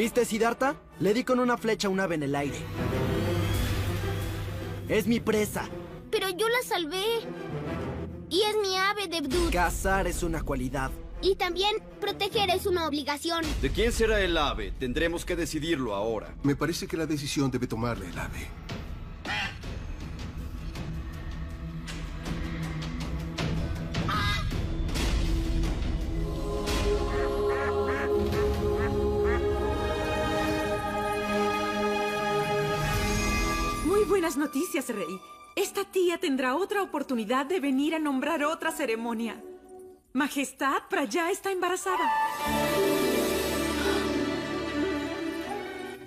¿Viste, Siddhartha? Le di con una flecha a un ave en el aire. Es mi presa. Pero yo la salvé. Y es mi ave, Devdutt. Cazar es una cualidad. Y también proteger es una obligación. ¿De quién será el ave? Tendremos que decidirlo ahora. Me parece que la decisión debe tomarla el ave. Muy buenas noticias, Rey. Esta tía tendrá otra oportunidad de venir a nombrar otra ceremonia. Majestad, Praya está embarazada.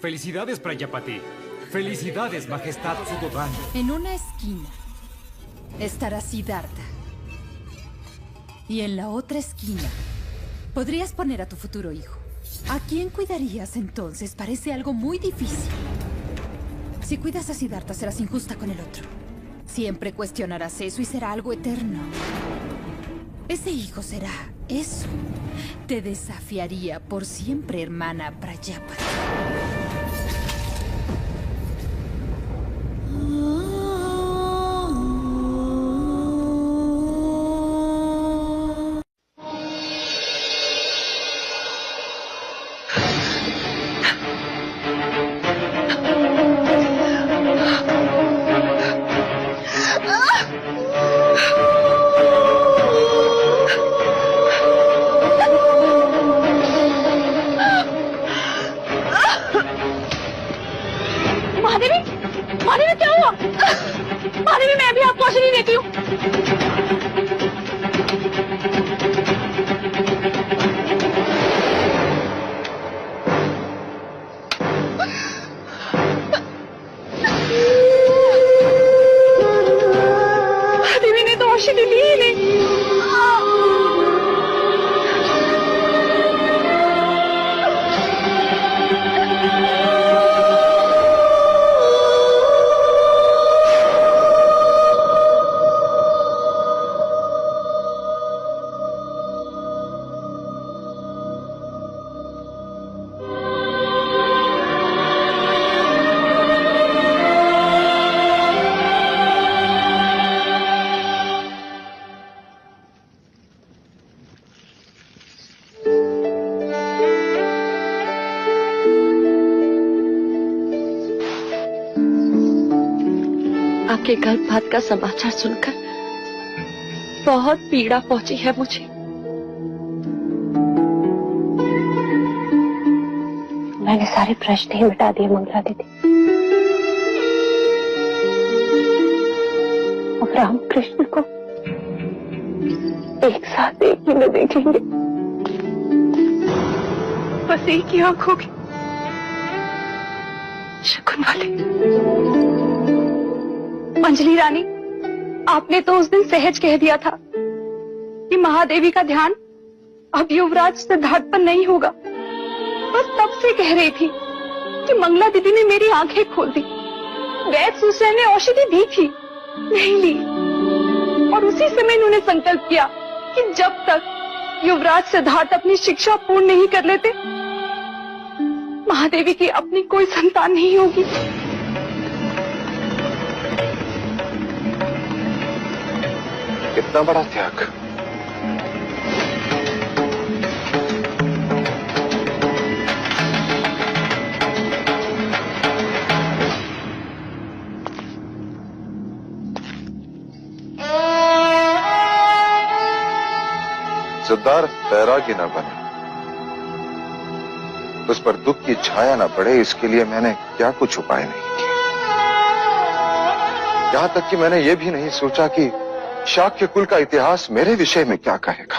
Felicidades, Prayapati. Felicidades, Majestad Suddhodana. En una esquina estará Siddhartha. Y en la otra esquina podrías poner a tu futuro hijo. ¿A quién cuidarías entonces? Parece algo muy difícil. Si cuidas a Siddhartha, serás injusta con el otro. Siempre cuestionarás eso y será algo eterno. Ese hijo será eso. Te desafiaría por siempre, hermana Prayapati. Mahadevi क्या हुआ? महादेवी मैं अभी आपको औषधि देती हूँ। महादेवी ने तो औषधि ली ही नहीं। आपके गर्भपात का समाचार सुनकर बहुत पीड़ा पहुंची है मुझे। मैंने सारे प्रश्न ही मिटा दिए मंगला दीदी। अब रामकृष्ण को एक साथ एक ही में देखेंगे, बस एक ही आंख होगी शकुन वाली। अंजलि रानी, आपने तो उस दिन सहज कह दिया था कि महादेवी का ध्यान अब युवराज सिद्धार्थ पर नहीं होगा। बस तब से कह रही थी कि मंगला दीदी ने मेरी आंखें खोल दी। वैद्य सूसरे ने औषधि दी थी, नहीं ली, और उसी समय इन्होंने संकल्प किया कि जब तक युवराज सिद्धार्थ अपनी शिक्षा पूर्ण नहीं कर लेते, महादेवी की अपनी कोई संतान नहीं होगी। कितना बड़ा त्याग। सिद्धार्थ बैरागी न बने, उस पर दुख की छाया न पड़े, इसके लिए मैंने क्या कुछ उपाय नहीं किए। यहां तक कि मैंने यह भी नहीं सोचा कि शाक्य कुल का इतिहास मेरे विषय में क्या कहेगा।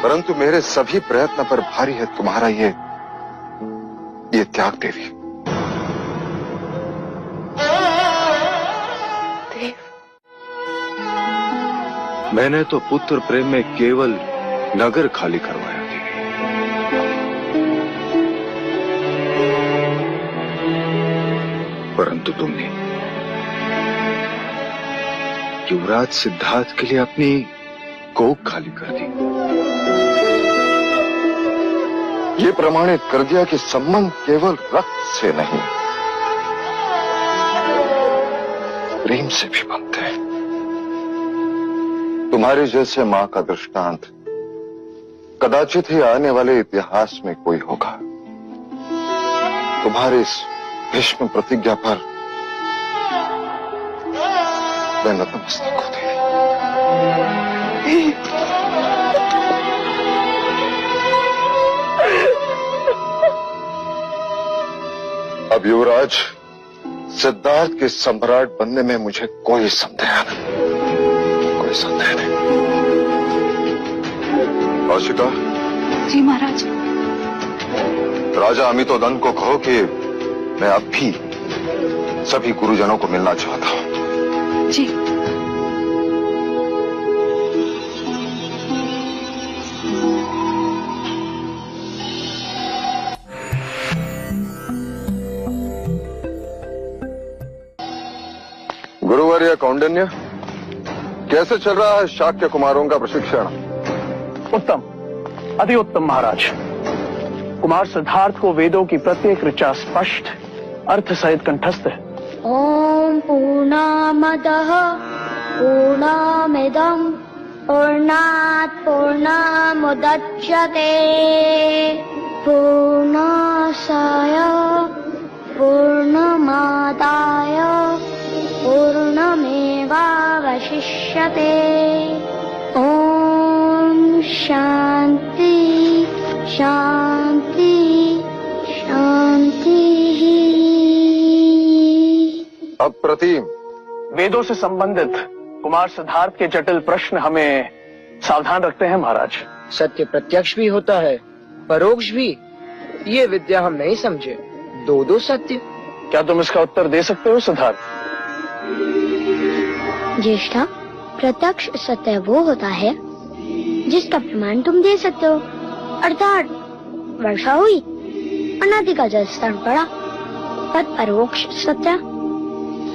परंतु मेरे सभी प्रयत्न पर भारी है तुम्हारा ये त्याग देवी। मैंने तो पुत्र प्रेम में केवल नगर खाली करवाया देवी। परंतु तुमने युवराज सिद्धार्थ के लिए अपनी कोख खाली कर दी। ये प्रमाणित कर दिया कि संबंध केवल रक्त से नहीं, प्रेम से भी बनते हैं। तुम्हारे जैसे मां का दृष्टांत कदाचित ही आने वाले इतिहास में कोई होगा। तुम्हारी इस भीष्म प्रतिज्ञा पर मैं नतमस्तक होती। अब युवराज, सिद्धार्थ के सम्राट बनने में मुझे कोई संदेह नहीं, कोई संदेह नहीं। कौशिका। जी महाराज। राजा अमितोदन को कहो कि मैं अब भी सभी गुरुजनों को मिलना चाहता हूं। जी। गुरुवर्य कौंडिन्य, कैसे चल रहा है शाक्य कुमारों का प्रशिक्षण? उत्तम, अति उत्तम महाराज। कुमार सिद्धार्थ को वेदों की प्रत्येक ऋचा स्पष्ट अर्थ सहित कंठस्थ है। ओम पूर्णमदः पूर्णमिदं पूर्णात् पूर्णमुदच्यते पूर्णस्य पूर्णमादाय पूर्णमेवावशिष्यते। ओम शांति शांति शांति। अप्रतिम। वेदों से संबंधित कुमार सिद्धार्थ के जटिल प्रश्न हमें सावधान रखते हैं महाराज। सत्य प्रत्यक्ष भी होता है, परोक्ष भी। ये विद्या हम नहीं समझे। दो सत्य। क्या तुम इसका उत्तर दे सकते हो सिद्धार्थ? ज्येष्ठा, प्रत्यक्ष सत्य वो होता है जिसका प्रमाण तुम दे सकते हो। अर्थात वर्षा हुई और नदी का जल स्तर बढ़ा, तत् परोक्ष सत्य।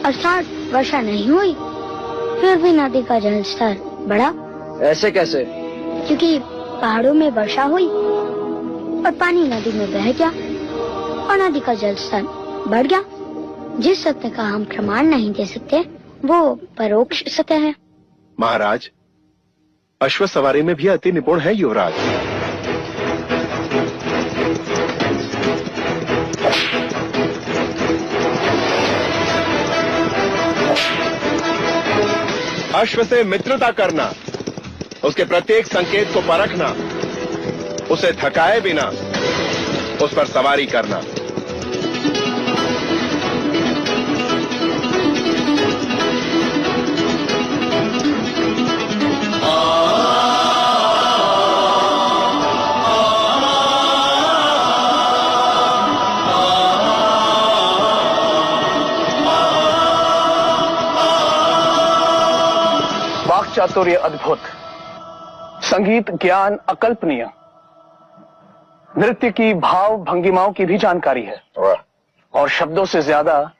अर्थात वर्षा नहीं हुई फिर भी नदी का जल स्तर बढ़ा। ऐसे कैसे? क्योंकि पहाड़ों में वर्षा हुई और पानी नदी में बह गया और नदी का जल स्तर बढ़ गया। जिस सत्य का हम प्रमाण नहीं दे सकते वो परोक्ष सत्य है। महाराज, अश्व सवारी में भी अति निपुण है युवराज। अश्व से मित्रता करना, उसके प्रत्येक संकेत को परखना, उसे थकाए बिना उस पर सवारी करना। चातुर्य अद्भुत, संगीत ज्ञान अकल्पनीय, नृत्य की भाव भंगिमाओं की भी जानकारी है और शब्दों से ज्यादा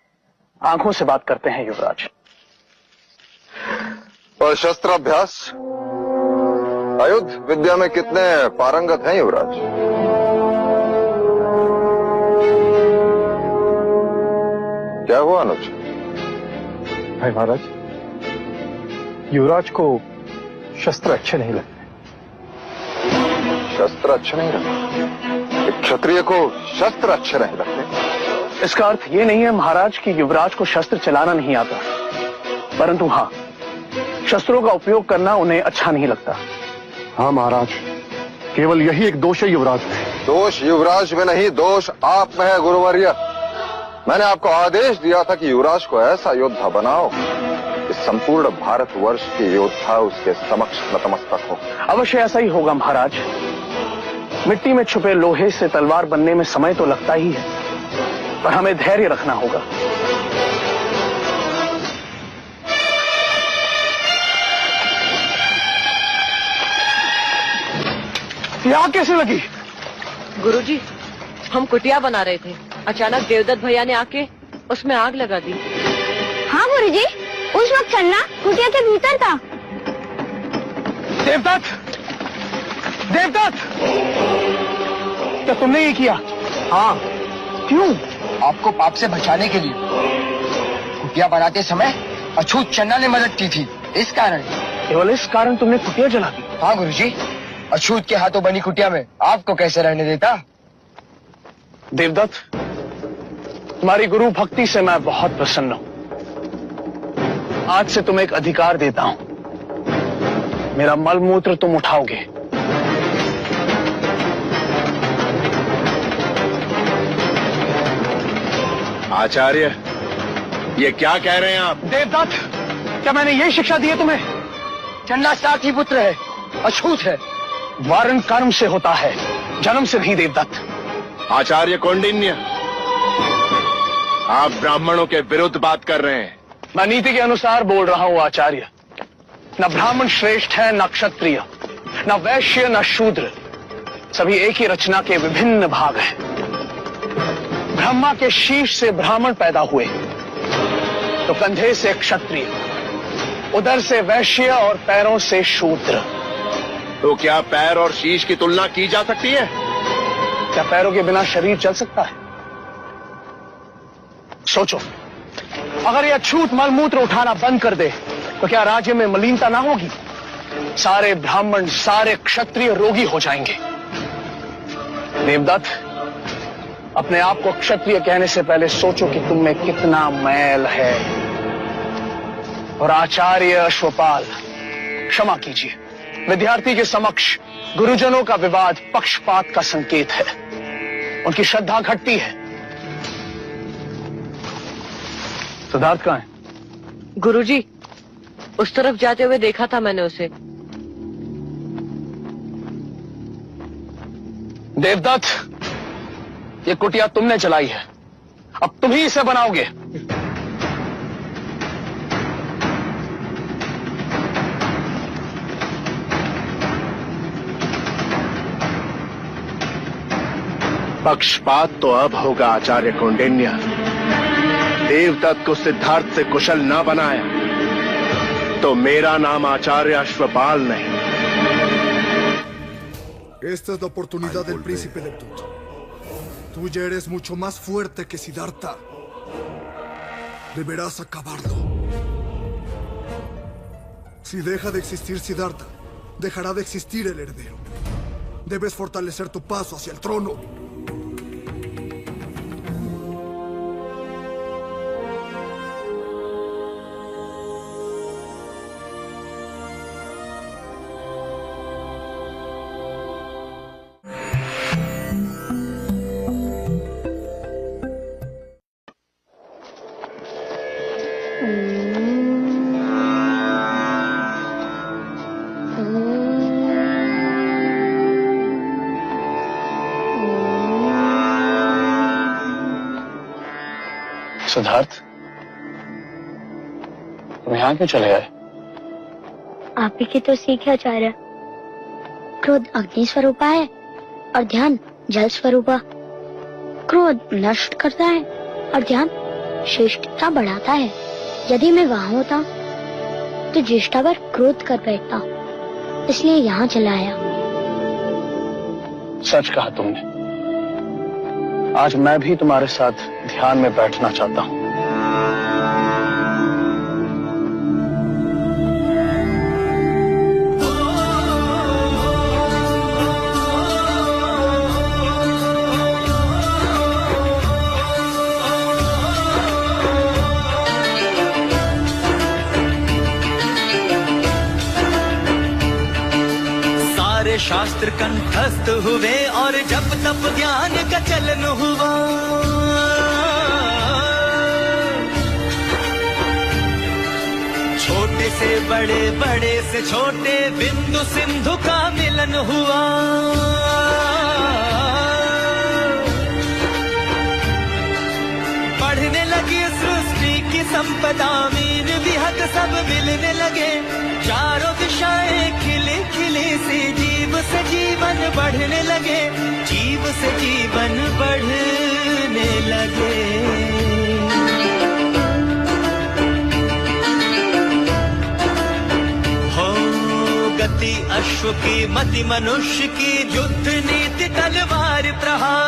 आंखों से बात करते हैं युवराज। और शस्त्राभ्यास आयुध विद्या में कितने पारंगत हैं युवराज? क्या हुआ अनुज? भाई महाराज, युवराज को शस्त्र अच्छे नहीं लगते। शस्त्र अच्छे नहीं लगते? एक क्षत्रिय को शस्त्र अच्छे नहीं लगते? इसका अर्थ ये नहीं है महाराज कि युवराज को शस्त्र चलाना नहीं आता, परंतु हाँ, शस्त्रों का उपयोग करना उन्हें अच्छा नहीं लगता। हाँ महाराज, केवल यही एक दोष है युवराज में। दोष युवराज में नहीं, दोष आप में है गुरुवर्य। मैंने आपको आदेश दिया था कि युवराज को ऐसा योद्धा बनाओ कि संपूर्ण भारतवर्ष के योद्धा उसके समक्ष नतमस्तक हो। अवश्य ऐसा ही होगा महाराज। मिट्टी में छुपे लोहे से तलवार बनने में समय तो लगता ही है, पर हमें धैर्य रखना होगा। आग कैसे लगी? गुरुजी, हम कुटिया बना रहे थे, अचानक देवदत्त भैया ने आके उसमें आग लगा दी। हाँ गुरुजी, उस वक्त चलना कुटिया के भीतर था। देवदत्त! देवदत्त! क्या तुमने ये किया? हाँ। क्यों? आपको पाप से बचाने के लिए। कुटिया बनाते समय अछूत चन्ना ने मदद की थी, इस कारण। केवल इस कारण तुमने कुटिया जला दी? हाँ गुरुजी, अछूत के हाथों बनी कुटिया में आपको कैसे रहने देता। देवदत्त, तुम्हारी गुरु भक्ति से मैं बहुत प्रसन्न हूं। आज से तुम्हें एक अधिकार देता हूं, मेरा मलमूत्र तुम उठाओगे। आचार्य, ये क्या कह रहे हैं आप? देवदत्त, क्या मैंने यही शिक्षा दी है तुम्हें? चन्ना साथी पुत्र है, अछूत है। वारण कर्म से होता है, जन्म से नहीं देवदत्त। आचार्य कौंडिन्य, आप ब्राह्मणों के विरुद्ध बात कर रहे हैं। मैं नीति के अनुसार बोल रहा हूं आचार्य। न ब्राह्मण श्रेष्ठ है, न क्षत्रिय, न वैश्य, न शूद्र। सभी एक ही रचना के विभिन्न भाग हैं। ब्रह्मा के शीश से ब्राह्मण पैदा हुए, तो कंधे से क्षत्रिय, उदर से वैश्य और पैरों से शूद्र। तो क्या पैर और शीश की तुलना की जा सकती है? क्या पैरों के बिना शरीर चल सकता है? सोचो, अगर यह अछूत मलमूत्र उठाना बंद कर दे तो क्या राज्य में मलिनता ना होगी? सारे ब्राह्मण, सारे क्षत्रिय रोगी हो जाएंगे। देवदत्त, अपने आप को क्षत्रिय कहने से पहले सोचो कि तुम में कितना मैल है। और आचार्य अश्वपाल, क्षमा कीजिए, विद्यार्थी के समक्ष गुरुजनों का विवाद पक्षपात का संकेत है। उनकी श्रद्धा घटती है। सिद्धार्थ कहाँ है? गुरुजी, उस तरफ जाते हुए देखा था मैंने उसे। देवदत्त, ये कुटिया तुमने चलाई है, अब तुम ही इसे बनाओगे। पक्षपात तो अब होगा आचार्य कौंडिन्य। देवदत्त को सिद्धार्थ से कुशल न बनाया तो मेरा नाम आचार्य अश्वपाल नहीं। Esta es la oportunidad del príncipe Devdutt. Tú ya eres mucho más fuerte que Siddhartha. Deberás acabarlo. Si deja de existir Siddhartha, dejará de existir el heredero. Debes fortalecer tu paso hacia el trono. Siddharth, तुम यहाँ क्यों चले आए? आप ही की तो सीखे आचार्य। क्रोध अग्नि स्वरूपा है और ध्यान जल स्वरूपा। क्रोध नष्ट करता है और ध्यान श्रेष्ठता बढ़ाता है। यदि मैं वहां होता तो ज्येष्ठा पर क्रोध कर बैठता, इसलिए यहाँ चला आया। सच कहा तुमने। आज मैं भी तुम्हारे साथ ध्यान में बैठना चाहता हूं। शास्त्र कंठस्थ हुए और जब तब ज्ञान का चलन हुआ। छोटे से बड़े, बड़े से छोटे, बिंदु सिंधु का मिलन हुआ। बढ़ने लगी सृष्टि की संपदा, मीन विहग सब मिलने लगे। चारों दिशाएं खिली खिली सी, जीव से जीवन बढ़ने लगे, जीव से जीवन बढ़ने लगे। हो गति मति अश्व की, मति मनुष्य की, युद्ध नीति तलवार प्रहार।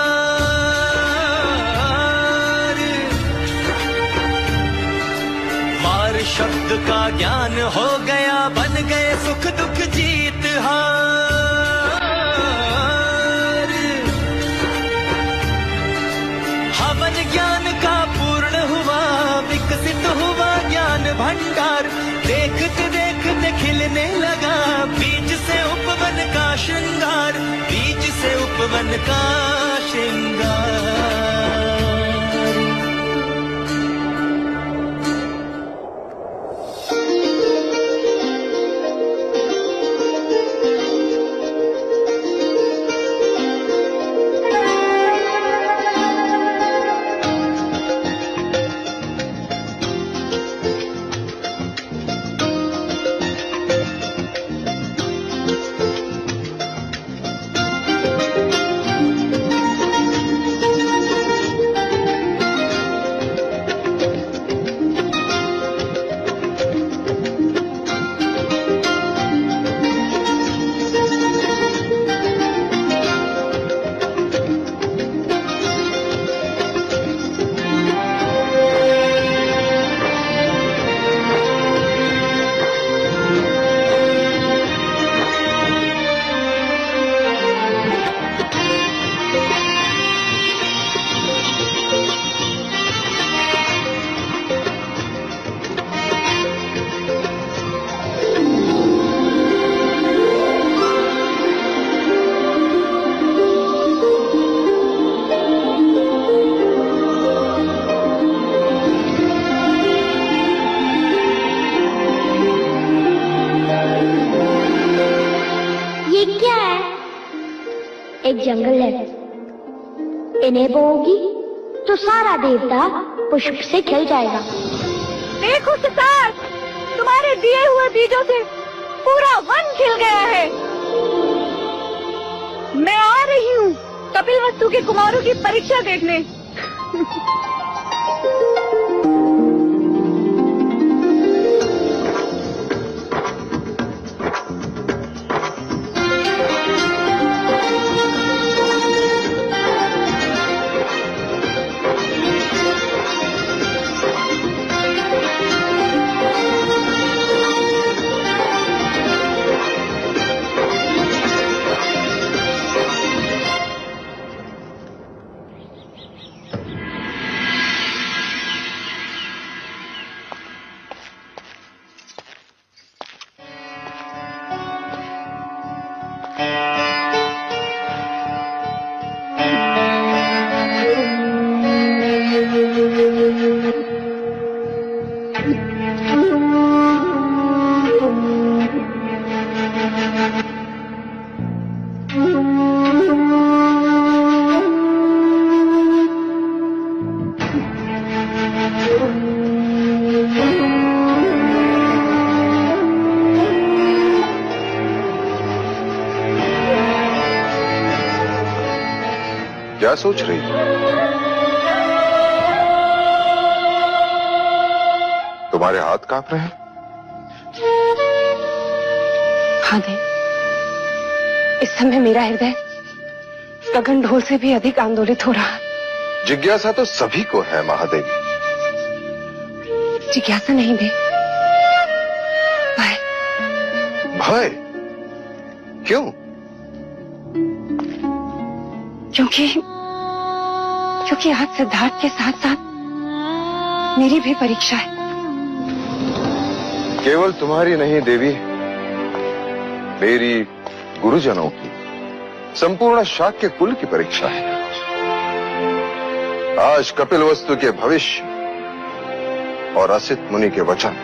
वार शब्द का ज्ञान हो गया, बन गए सुख दुख जीत हार। हवन ज्ञान का पूर्ण हुआ, विकसित हुआ ज्ञान भंडार। देखते देखते खिलने लगा बीज से उपवन का श्रृंगार, बीज से उपवन का श्रृंगार। एक जंगल है, इन्हें बोओगी तो सारा देवता पुष्प से खिल जाएगा। देखो सितार, तुम्हारे दिए हुए बीजों से पूरा वन खिल गया है। मैं आ रही हूँ कपिलवस्तु के कुमारों की परीक्षा देखने। क्या सोच रही है? तुम्हारे हाथ कांप रहे हैं? हाँ देव, इस समय मेरा हृदय गगन ढोल से भी अधिक आंदोलित हो रहा है। जिज्ञासा तो सभी को है महादेवी। जिज्ञासा नहीं देव, भय। भय? क्यों? क्योंकि आज सिद्धार्थ के साथ साथ मेरी भी परीक्षा है। केवल तुम्हारी नहीं देवी, मेरी, गुरुजनों की, संपूर्ण शाक्य कुल की परीक्षा है। आज कपिलवस्तु के भविष्य और असित मुनि के वचन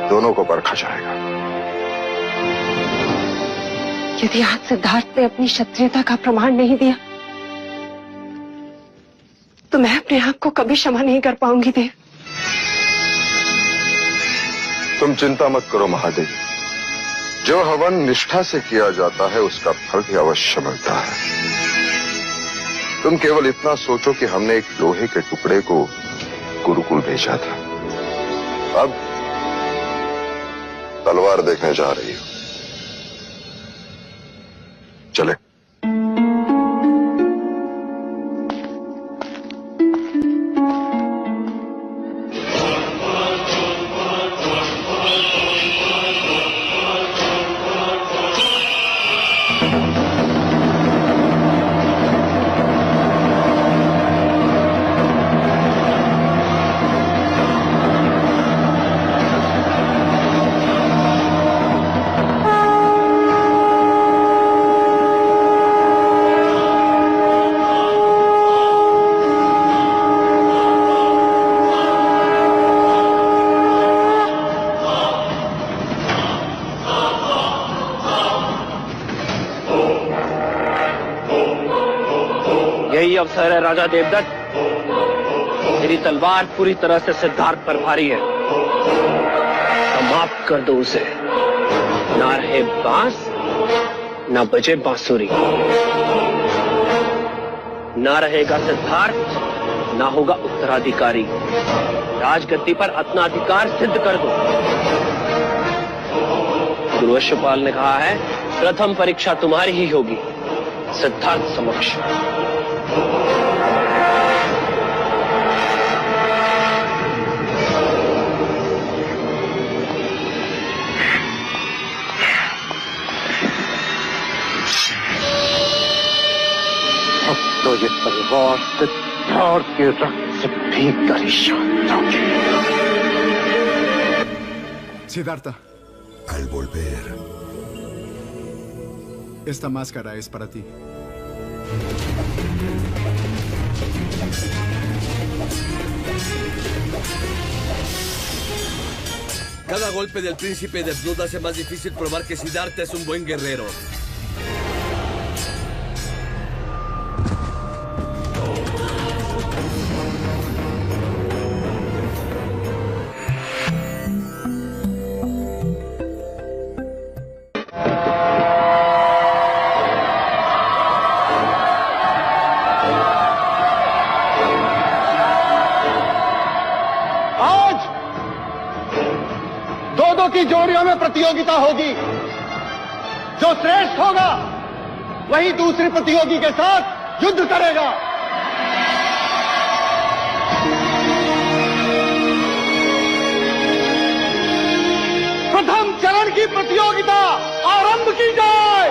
दोनों को परखा जाएगा। यदि आज सिद्धार्थ ने अपनी क्षत्रियता का प्रमाण नहीं दिया तो मैं अपने आप को कभी क्षमा नहीं कर पाऊंगी देव। तुम चिंता मत करो महादेवी, जो हवन निष्ठा से किया जाता है उसका फल भी अवश्य मिलता है। तुम केवल इतना सोचो कि हमने एक लोहे के टुकड़े को गुरुकुल भेजा था, अब तलवार देखने जा रही हो। चले। यही अवसर है राजा देवदत्त। मेरी तलवार पूरी तरह से सिद्धार्थ पर भारी है। समाप्त कर दो उसे। ना रहे बांस, ना बजे बांसुरी। ना रहेगा सिद्धार्थ, ना होगा उत्तराधिकारी। राजगद्दी पर अपना अधिकार सिद्ध कर दो। गुरु अश्वपाल ने कहा है, प्रथम परीक्षा तुम्हारी ही होगी सिद्धार्थ समक्ष। अब तो ये तलवार सिद्धार्थ के रक्त से भीतर ही शांत होगी। Siddhartha, al volver, esta máscara es para ti. Cada golpe del príncipe de Blood hace más difícil probar que Siddhartha es un buen guerrero. की जोड़ियों में प्रतियोगिता होगी। जो श्रेष्ठ होगा वही दूसरी प्रतियोगी के साथ युद्ध करेगा। प्रथम चरण की प्रतियोगिता आरंभ की जाए।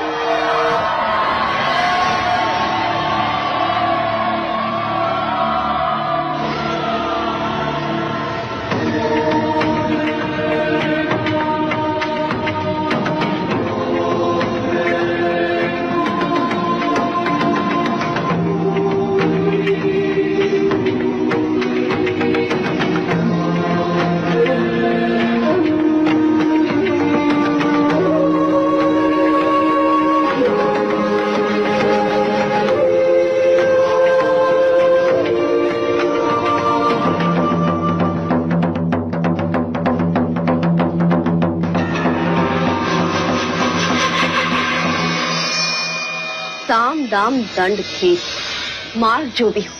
साम दाम दंड खेत मार्ग जो भी हो,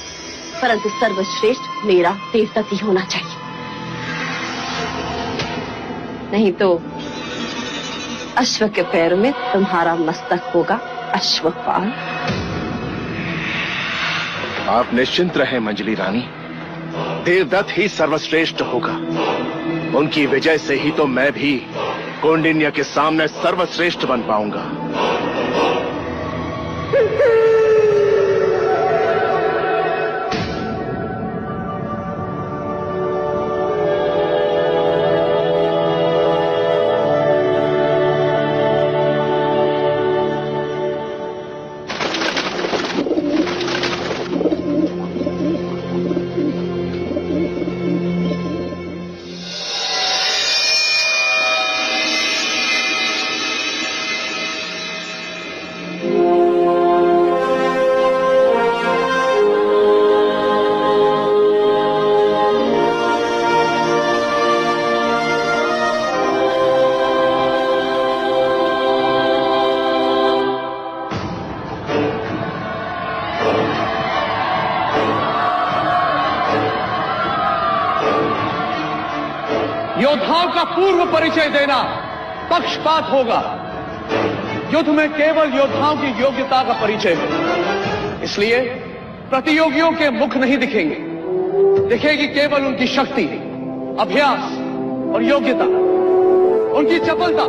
परंतु सर्वश्रेष्ठ मेरा देवदत्त ही होना चाहिए। नहीं तो अश्व के पैर में तुम्हारा मस्तक होगा अश्वपाल। आप निश्चिंत रहें मंजली रानी, देवदत्त ही सर्वश्रेष्ठ होगा। उनकी विजय से ही तो मैं भी कौंडिन्य के सामने सर्वश्रेष्ठ बन पाऊंगा। योद्धाओं का पूर्व परिचय देना पक्षपात होगा। युद्ध में केवल योद्धाओं की योग्यता का परिचय है। इसलिए प्रतियोगियों के मुख नहीं दिखेंगे, दिखेगी केवल उनकी शक्ति, अभ्यास और योग्यता, उनकी चपलता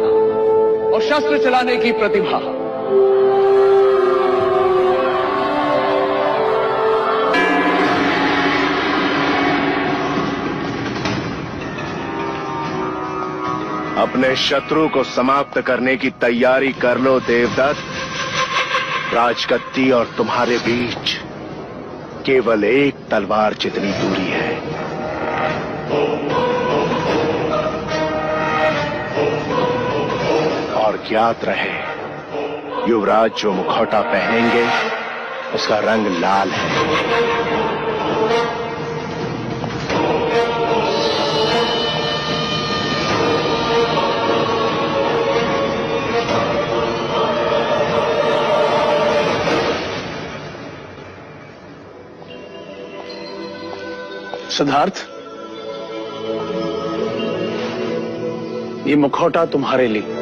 और शस्त्र चलाने की प्रतिभा। अपने शत्रु को समाप्त करने की तैयारी कर लो देवदत्त। राजगद्दी और तुम्हारे बीच केवल एक तलवार जितनी दूरी है। और ज्ञात रहे, युवराज जो मुखौटा पहनेंगे उसका रंग लाल है। सिद्धार्थ, ये मुखौटा तुम्हारे लिए।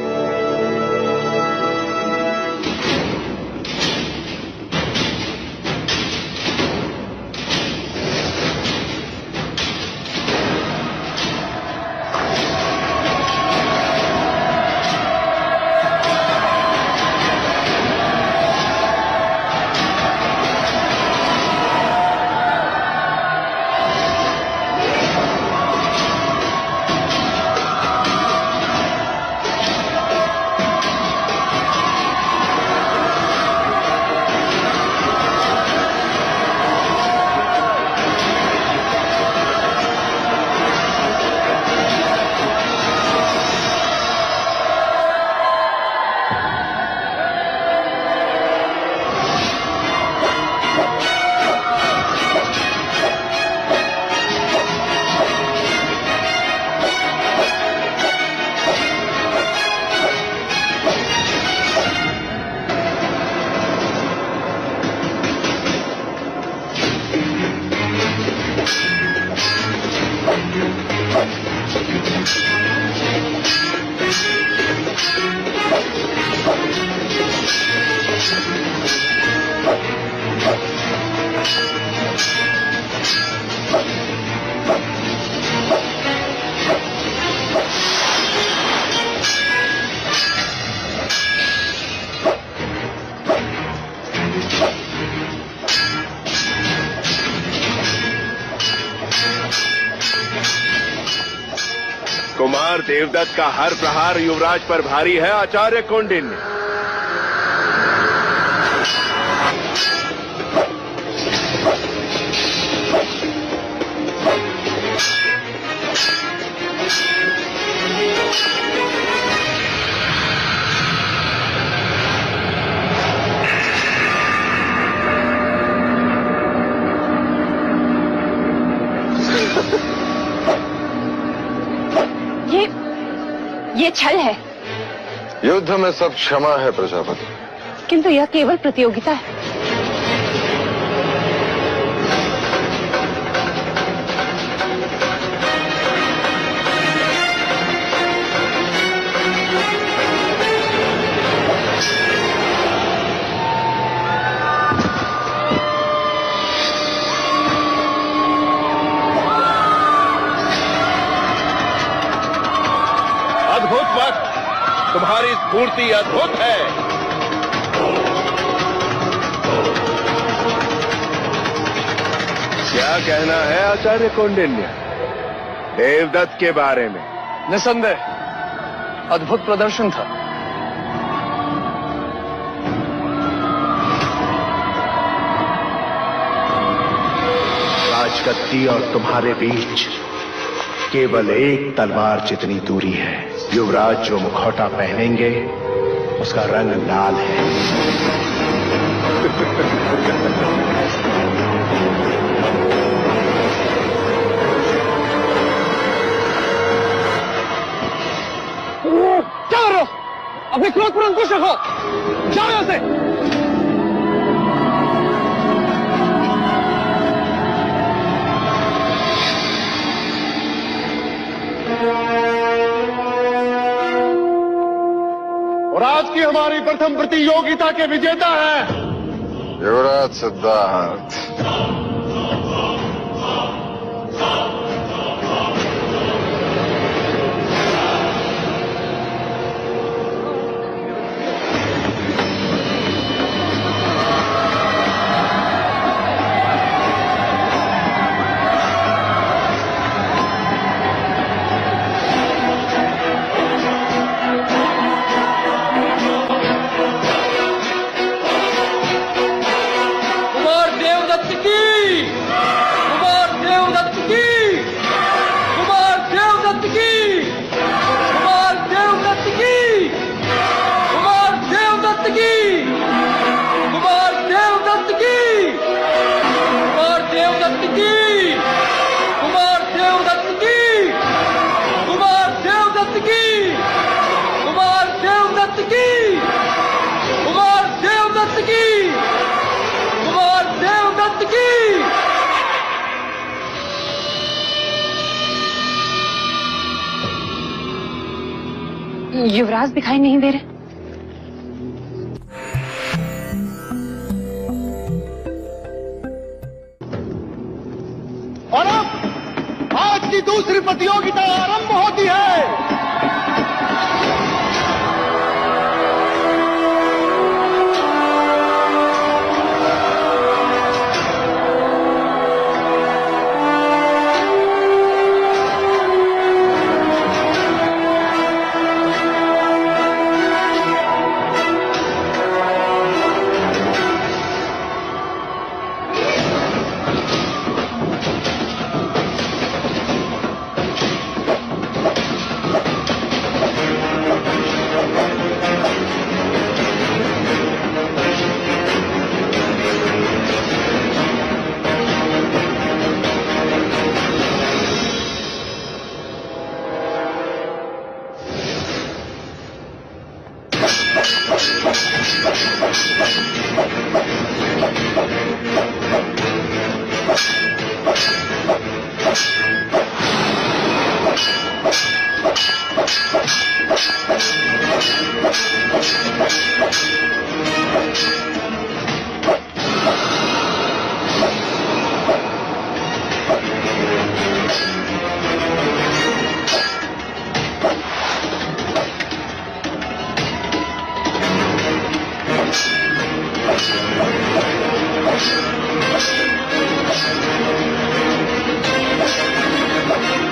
कुमार देवदत्त का हर प्रहार युवराज पर भारी है आचार्य कौंडिन्य। ये छल है। युद्ध में सब क्षमा है प्रजापति, किंतु यह केवल प्रतियोगिता है। तुम्हारी स्फूर्ति अद्भुत है। क्या कहना है आचार्य कौंडिन्य देवदत्त के बारे में? निसंदेह अद्भुत प्रदर्शन था। राजगद्दी और तुम्हारे बीच केवल एक तलवार जितनी दूरी है। युवराज जो मुखौटा पहनेंगे उसका रंग लाल है। क्या कर रहे हो? अपने क्रोध पर अंकुश रखो। जाओ यहां से। और आज की हमारी प्रथम प्रतियोगिता के विजेता है युवराज सिद्धार्थ। युवराज दिखाई नहीं दे रहे। और अब आज की दूसरी प्रतियोगिता आरंभ होती है।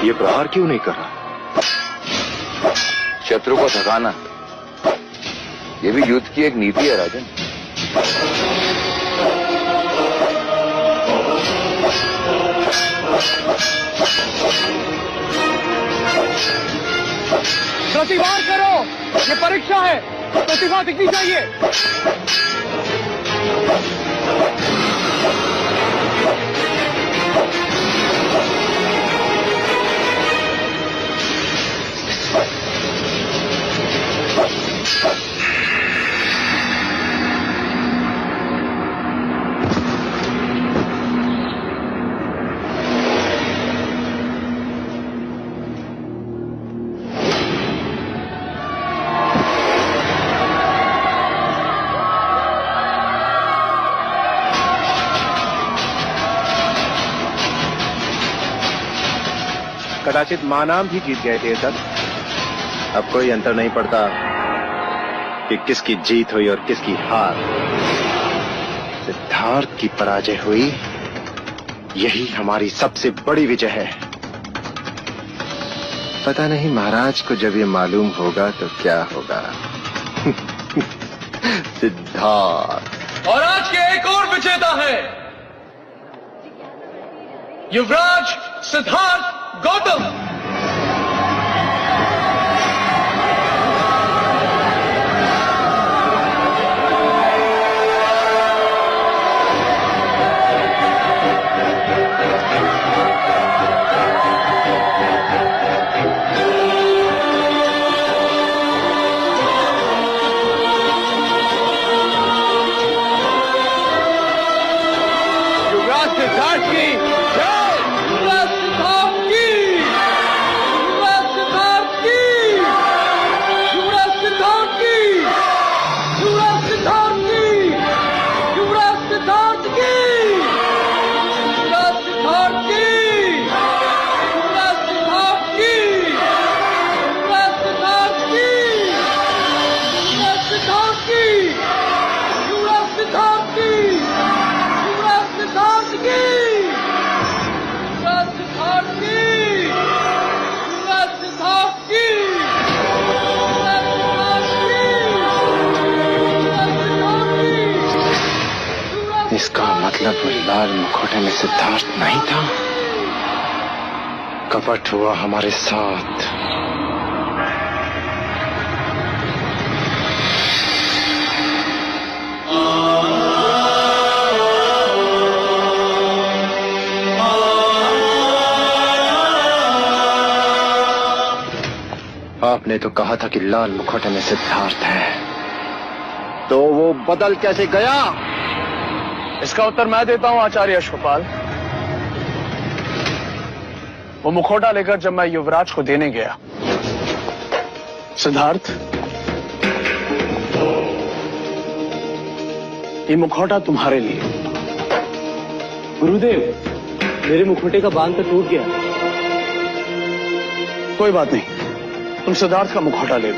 ये प्रहार क्यों नहीं कर रहा? शत्रु को थकाना ये भी युद्ध की एक नीति है राजन। प्रतिवार करो, ये परीक्षा है, प्रतिभा दिखनी चाहिए। कदाचित मानाम भी जीत गए थे सर। अब कोई अंतर नहीं पड़ता कि किसकी जीत हुई और किसकी हार। सिद्धार्थ की पराजय हुई, यही हमारी सबसे बड़ी विजय है। पता नहीं महाराज को जब ये मालूम होगा तो क्या होगा। सिद्धार्थ। और आज के एक और विजेता है युवराज सिद्धार्थ गौतम। युवराज सिद्धार्थ की जय। युवराज सिद्धार्थ की, युवराज सिद्धार्थ की, युवराज सिद्धार्थ की। मतलब लाल मुखौटे में सिद्धार्थ नहीं था? कपट हुआ हमारे साथ। आपने तो कहा था कि लाल मुखौटे में सिद्धार्थ है, तो वो बदल कैसे गया? इसका उत्तर मैं देता हूं आचार्य अश्वपाल। वो मुखौटा लेकर जब मैं युवराज को देने गया, सिद्धार्थ, ये मुखौटा तुम्हारे लिए। गुरुदेव, मेरे मुखौटे का बांध तो टूट गया। कोई बात नहीं, तुम सिद्धार्थ का मुखौटा ले लो।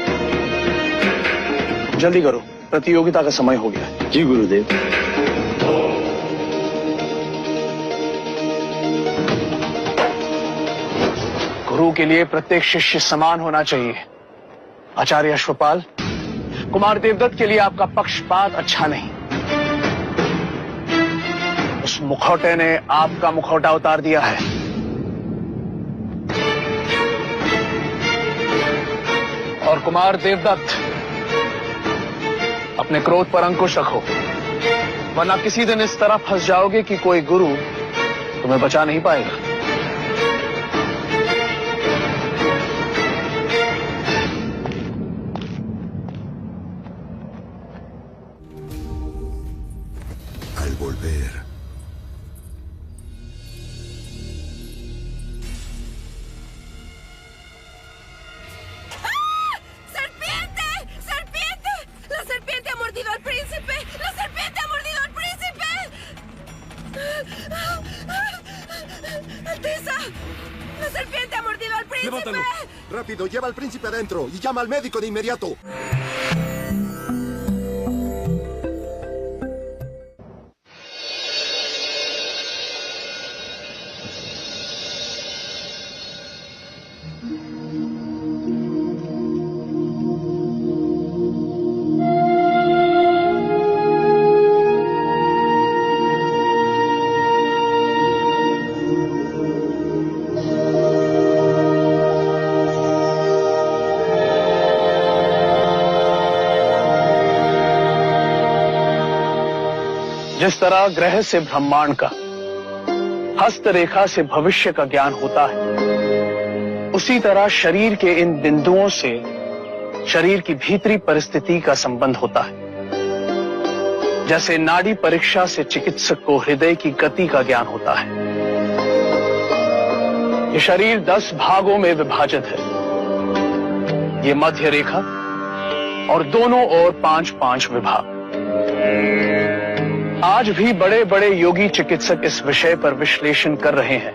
जल्दी करो, प्रतियोगिता का समय हो गया। जी गुरुदेव। गुरु के लिए प्रत्येक शिष्य समान होना चाहिए। आचार्य अश्वपाल, कुमार देवदत्त के लिए आपका पक्षपात अच्छा नहीं। उस मुखौटे ने आपका मुखौटा उतार दिया है। और कुमार देवदत्त, अपने क्रोध पर अंकुश रखो, वरना किसी दिन इस तरह फंस जाओगे कि कोई गुरु तुम्हें बचा नहीं पाएगा। Al volver, Llévatelo. Rápido, lleva al príncipe adentro y llama al médico de inmediato. जिस तरह ग्रह से ब्रह्मांड का, हस्तरेखा से भविष्य का ज्ञान होता है, उसी तरह शरीर के इन बिंदुओं से शरीर की भीतरी परिस्थिति का संबंध होता है। जैसे नाड़ी परीक्षा से चिकित्सक को हृदय की गति का ज्ञान होता है। ये शरीर 10 भागों में विभाजित है। ये मध्य रेखा और दोनों ओर 5-5 विभाग। आज भी बड़े बड़े योगी चिकित्सक इस विषय पर विश्लेषण कर रहे हैं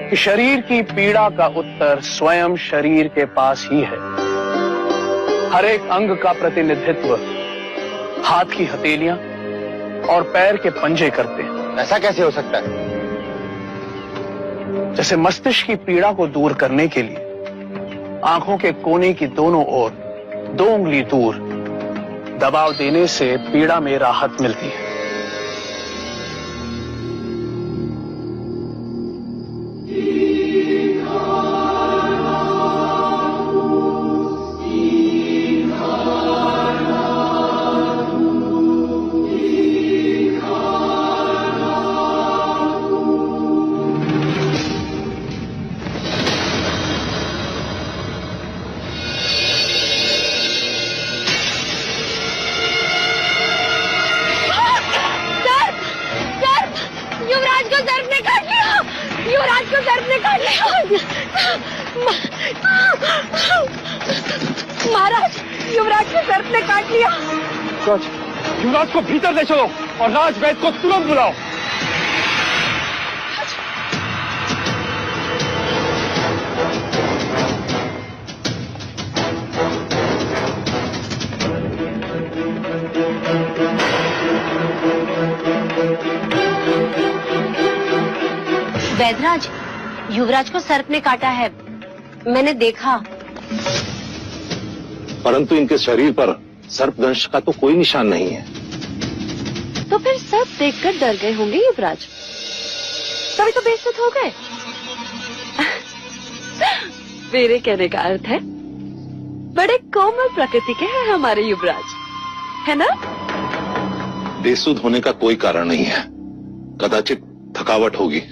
कि शरीर की पीड़ा का उत्तर स्वयं शरीर के पास ही है। हर एक अंग का प्रतिनिधित्व हाथ की हथेलियां और पैर के पंजे करते हैं। ऐसा कैसे हो सकता है? जैसे मस्तिष्क की पीड़ा को दूर करने के लिए आंखों के कोने की दोनों ओर 2 उंगली दूर दबाव देने से पीड़ा में राहत मिलती है। महाराज, युवराज के सर्प ने काट लिया। युवराज को भीतर ले चलो और राजवैद्य को तुरंत बुलाओ। वैद्यराज, युवराज को सर्प ने काटा है, मैंने देखा। परंतु इनके शरीर पर सर्पदंश का तो कोई निशान नहीं है। तो तो फिर सब देखकर डर गए होंगे युवराज, तभी तो बेइज्जत हो गए। मेरे कहने का अर्थ है बड़े कोमल प्रकृति के हैं हमारे युवराज, है ना? बेसुध होने का कोई कारण नहीं है, कदाचित थकावट होगी।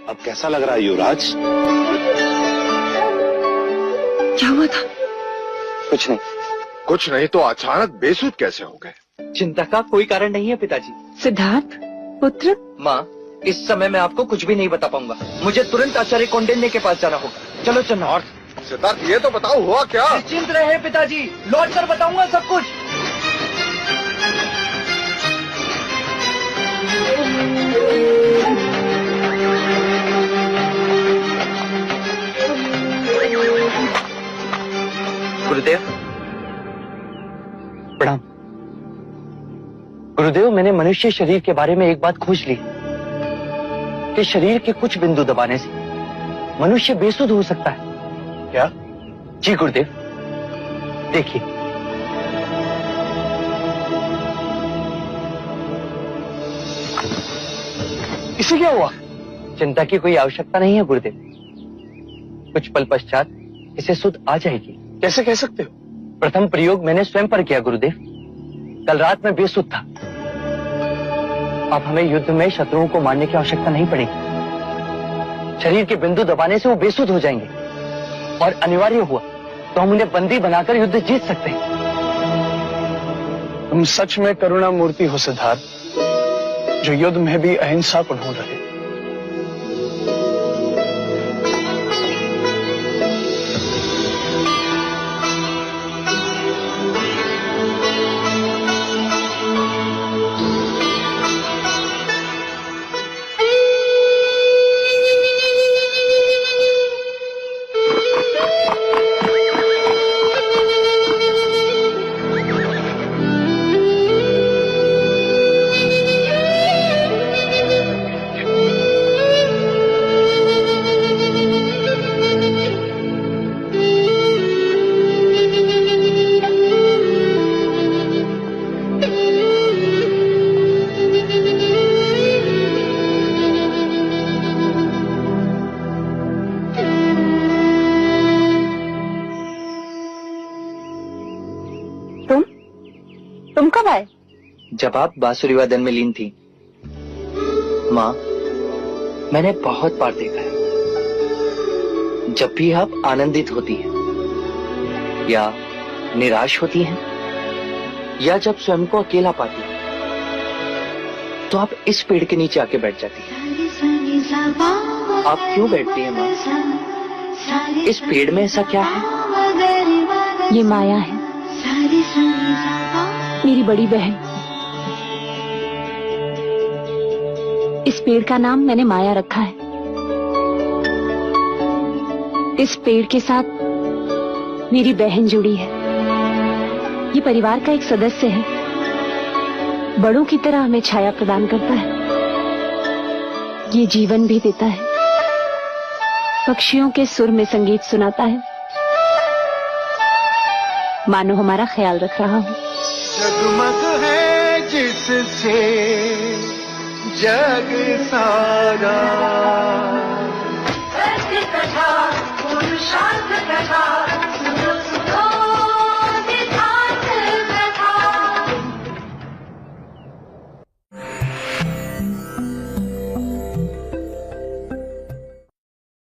अब कैसा लग रहा है युवराज? क्या हुआ था? कुछ नहीं। कुछ नहीं तो अचानक बेसुध कैसे हो गए? चिंता का कोई कारण नहीं है पिताजी। सिद्धार्थ पुत्र। माँ, इस समय मैं आपको कुछ भी नहीं बता पाऊंगा। मुझे तुरंत आचार्य कौंडिन्य के पास जाना होगा। चलो चलना। और सिद्धार्थ ये तो बताओ हुआ क्या? निश्चिंत रहे पिताजी, लौट कर बताऊंगा सब कुछ। गुरुदेव प्रणाम। गुरुदेव, मैंने मनुष्य शरीर के बारे में एक बात खोज ली कि शरीर के कुछ बिंदु दबाने से मनुष्य बेसुध हो सकता है। क्या? जी गुरुदेव, देखिए। इसे क्या हुआ? चिंता की कोई आवश्यकता नहीं है गुरुदेव, कुछ पल पश्चात इसे सुध आ जाएगी। कैसे कह सकते हो? प्रथम प्रयोग मैंने स्वयं पर किया गुरुदेव। कल रात में बेसुध था। अब हमें युद्ध में शत्रुओं को मारने की आवश्यकता नहीं पड़ेगी। शरीर के बिंदु दबाने से वो बेसुध हो जाएंगे और अनिवार्य हुआ तो हम उन्हें बंदी बनाकर युद्ध जीत सकते हैं। तुम सच में करुणा मूर्ति हो सिद्धार्थ, जो युद्ध में भी अहिंसा को ढूंढ रहे। तुम कब आए? जब आप बांसुरी वादन में लीन थी। माँ, मैंने बहुत बार देखा है, जब भी आप आनंदित होती हैं या निराश होती हैं या जब स्वयं को अकेला पाती हैं, तो आप इस पेड़ के नीचे आके बैठ जाती हैं। आप क्यों बैठती हैं माँ? इस पेड़ में ऐसा क्या है? ये माया है, मेरी बड़ी बहन। इस पेड़ का नाम मैंने माया रखा है। इस पेड़ के साथ मेरी बहन जुड़ी है। ये परिवार का एक सदस्य है, बड़ों की तरह हमें छाया प्रदान करता है, ये जीवन भी देता है, पक्षियों के सुर में संगीत सुनाता है, मानो हमारा ख्याल रख रहा हो। जगमग है जिससे जग सारा, सत्य कथा पुरुषार्थ कथा